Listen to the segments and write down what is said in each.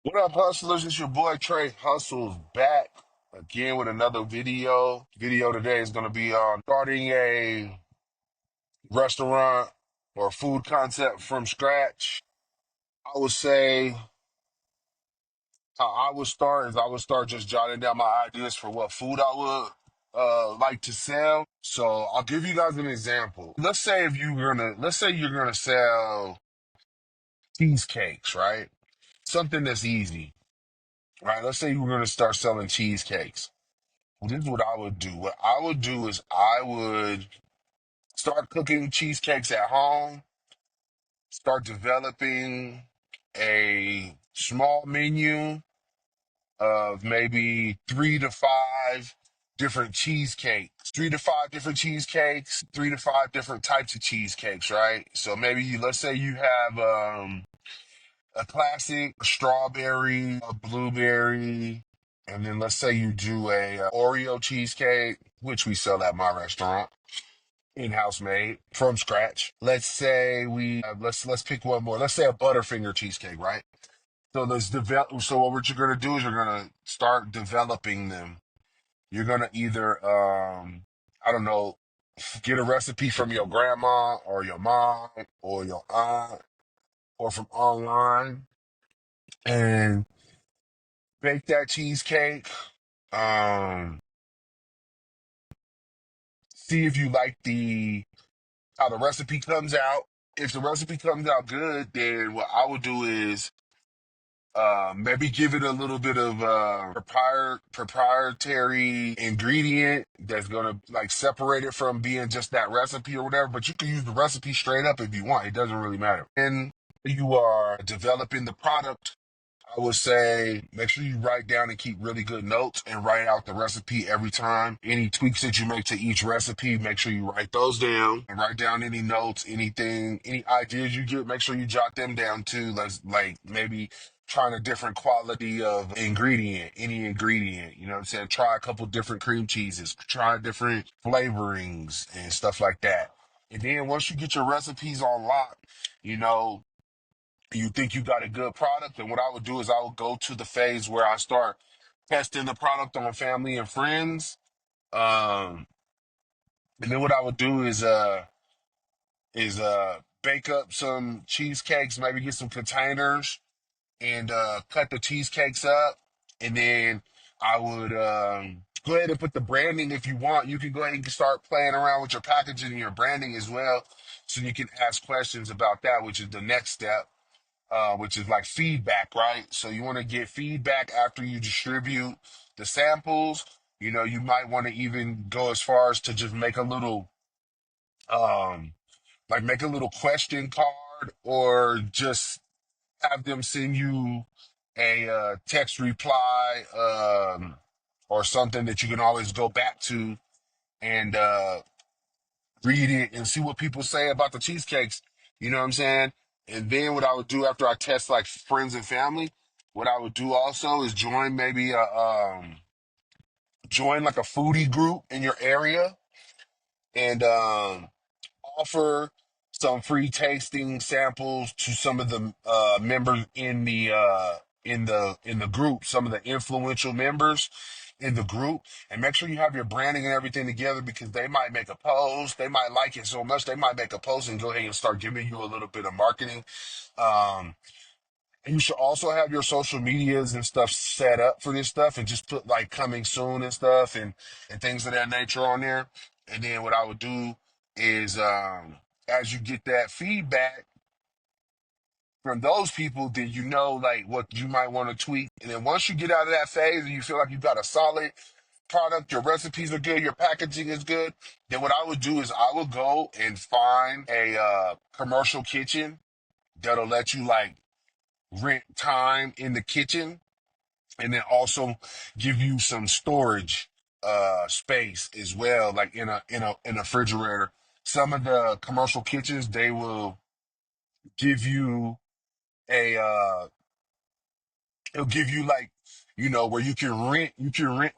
What up, hustlers? It's your boy Trey Hustles back again with another video. Video today is going to be on starting a restaurant or food concept from scratch. I would say how I would start is I would start just jotting down my ideas for what food I would like to sell. So I'll give you guys an example. Let's say you're gonna sell cheesecakes, right? Something that's easy, right? Let's say you were gonna start selling cheesecakes. Well, this is what I would do. What I would do is I would start cooking cheesecakes at home, start developing a small menu of maybe three to five different cheesecakes, three to five different types of cheesecakes, right? So maybe let's say you have a classic a strawberry, a blueberry, and then let's say you do a Oreo cheesecake, which we sell at my restaurant, in-house made from scratch. Let's say let's pick one more. Let's say a Butterfinger cheesecake, right? So what you're gonna do is you're gonna start developing them. You're gonna either I don't know, get a recipe from your grandma or your mom or your aunt or from online and bake that cheesecake. Um, See if you like the how the recipe comes out. If the recipe comes out good, then what I would do is maybe give it a little bit of proprietary ingredient that's gonna like separate it from being just that recipe or whatever. But you can use the recipe straight up if you want. It doesn't really matter. And you are developing the product. I would say make sure you write down and keep really good notes and write out the recipe every time. Any tweaks that you make to each recipe, make sure you write those down and write down any notes, anything, any ideas you get, make sure you jot them down too. Let's like maybe trying a different quality of any ingredient, you know what I'm saying? Try a couple different cream cheeses, try different flavorings and stuff like that. And then once you get your recipes on lock, you know, you think you got a good product, and what I would do is I would go to the phase where I start testing the product on family and friends. Um, and then what I would do is bake up some cheesecakes, maybe get some containers and cut the cheesecakes up, and then I would go ahead and put the branding if you want. You can go ahead and start playing around with your packaging and your branding as well, so you can ask questions about that, which is the next step, which is like feedback, right? So you want to get feedback after you distribute the samples. You know, you might want to even go as far as to just um, make a little question card, or just have them send you a text reply, or something that you can always go back to and read it and see what people say about the cheesecakes. You know what I'm saying? And then what I would do after I test like friends and family, what I would do also is join like a foodie group in your area and offer some free tasting samples to some of the members in the group, some of the influential members in the group, and make sure you have your branding and everything together, because they might make a post, they might like it so much, they might make a post and go ahead and start giving you a little bit of marketing. Um, and you should also have your social medias and stuff set up for this stuff, and just put like coming soon and stuff and things of that nature on there. And then what I would do is as you get that feedback from those people, then you know like what you might want to tweak. And then once you get out of that phase and you feel like you've got a solid product, your recipes are good, your packaging is good, then what I would do is I would go and find a commercial kitchen that'll let you like rent time in the kitchen, and then also give you some storage space as well, like in a refrigerator. Some of the commercial kitchens, they will give you a it'll give you like, where you can rent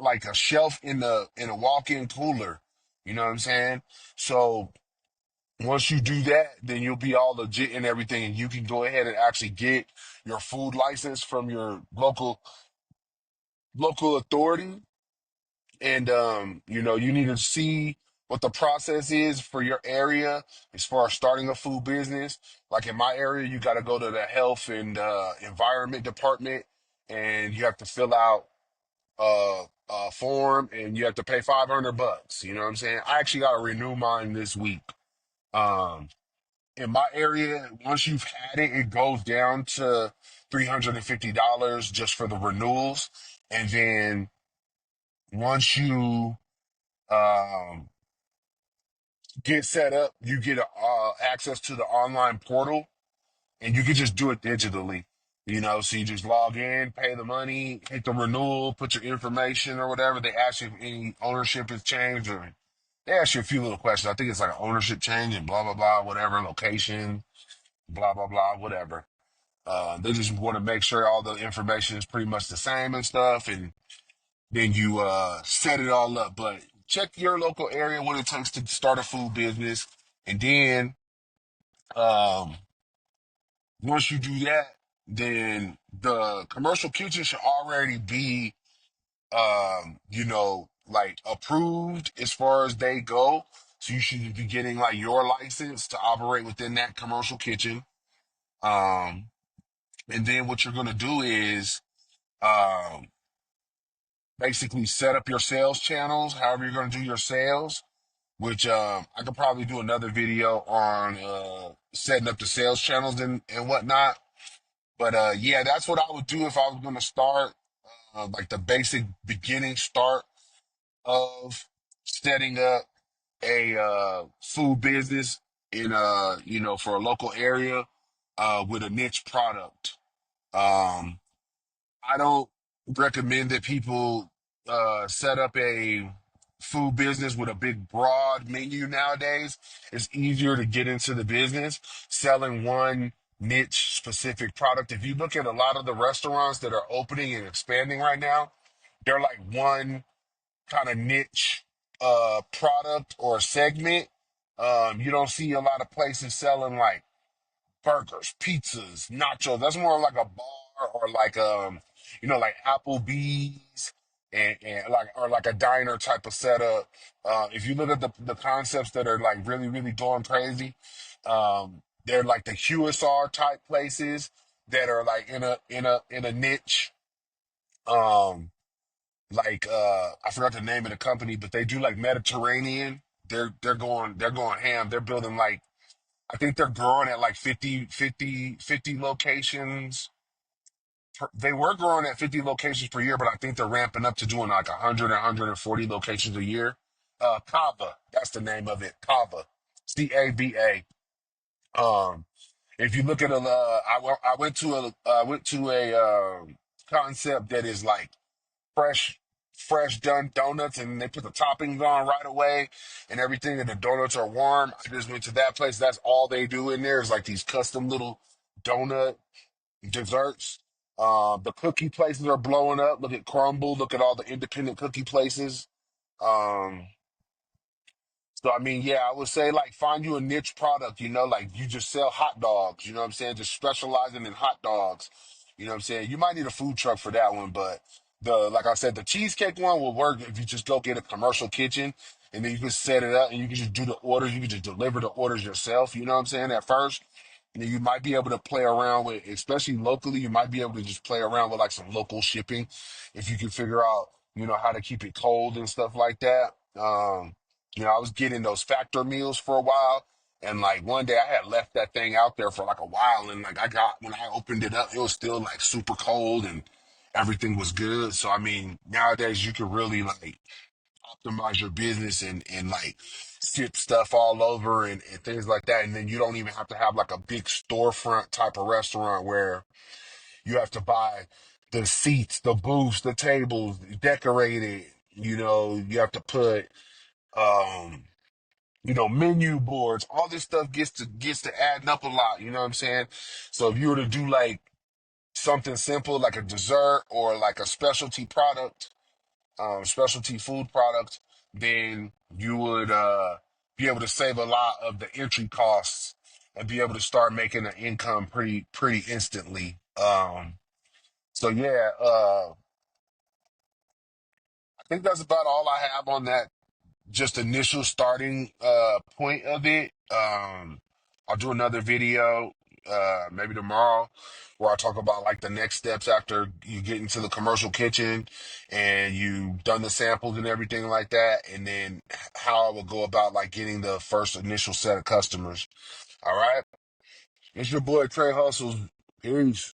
like a shelf in a walk-in cooler. You know what I'm saying? So Once you do that, then you'll be all legit and everything, and you can go ahead and actually get your food license from your local authority. And you need to see what the process is for your area as far as starting a food business. Like in my area, you got to go to the health and environment department, and you have to fill out a form, and you have to pay $500. You know what I'm saying? I actually got to renew mine this week. Um, in my area, once you've had it, it goes down to $350 just for the renewals, and then once you um, get set up, you get access to the online portal, and you can just do it digitally. So you just log in, pay the money, hit the renewal, put your information or whatever. They ask you if any ownership has changed, or they ask you a few little questions. I think it's like an ownership change and blah blah blah, whatever, location, blah blah blah, whatever. They just want to make sure all the information is pretty much the same and stuff, and then you set it all up. But check your local area, what it takes to start a food business, and then um, once you do that, then the commercial kitchen should already be like approved as far as they go. So you should be getting like your license to operate within that commercial kitchen. Um, and then what you're gonna do is um basically set up your sales channels, however you're gonna do your sales, which I could probably do another video on setting up the sales channels and whatnot. But yeah, that's what I would do if I was gonna start, like the basic beginning start of setting up a food business in for a local area with a niche product. Um, I don't recommend that people set up a food business with a big broad menu nowadays. It's easier to get into the business selling one niche specific product. If you look at a lot of the restaurants that are opening and expanding right now, they're like one kind of niche product or segment. You don't see a lot of places selling like burgers, pizzas, nachos. That's more like a bar or like like Applebee's and like or like a diner type of setup. If you look at the concepts that are like really, really going crazy, they're like the QSR type places that are like in a niche. Um I forgot the name of the company, but they do like Mediterranean. They're going ham. They're building like I think they're growing at like 50 locations. They were growing at 50 locations per year, but I think they're ramping up to doing like 100 and 140 locations a year. Kava, that's the name of it. Kava, Caba. If you look at I went to a concept that is like fresh, fresh done donuts, and they put the toppings on right away and everything, and the donuts are warm. I just went to that place. That's all they do in there is like these custom little donut desserts. The cookie places are blowing up. Look at Crumble. Look at all the independent cookie places. Um, so I mean, yeah, I would say like find you a niche product, like you just sell hot dogs, you know what I'm saying? Just specializing in hot dogs. You know what I'm saying? You might need a food truck for that one, but like I said, the cheesecake one will work if you just go get a commercial kitchen and then you can set it up and you can just do the orders, you can just deliver the orders yourself, you know what I'm saying, at first. And then you might be able to play around with, especially locally, you might be able to just play around with like some local shipping if you can figure out, how to keep it cold and stuff like that. I was getting those factor meals for a while, and like one day I had left that thing out there for like a while, and like when I opened it up, it was still like super cold and everything was good. So I mean, nowadays you can really like optimize your business and like ship stuff all over and things like that, and then you don't even have to have like a big storefront type of restaurant where you have to buy the seats, the booths, the tables, decorate it. You have to put um menu boards, all this stuff gets to adding up a lot, you know what I'm saying? So if you were to do like something simple like a dessert or like a specialty product, specialty food product, then you would be able to save a lot of the entry costs and be able to start making an income pretty instantly. So yeah, I think that's about all I have on that just initial starting point of it. I'll do another video maybe tomorrow where I talk about like the next steps after you get into the commercial kitchen and you've done the samples and everything like that, and then how I would go about like getting the first initial set of customers. All right. It's your boy Trey Hustles. Peace.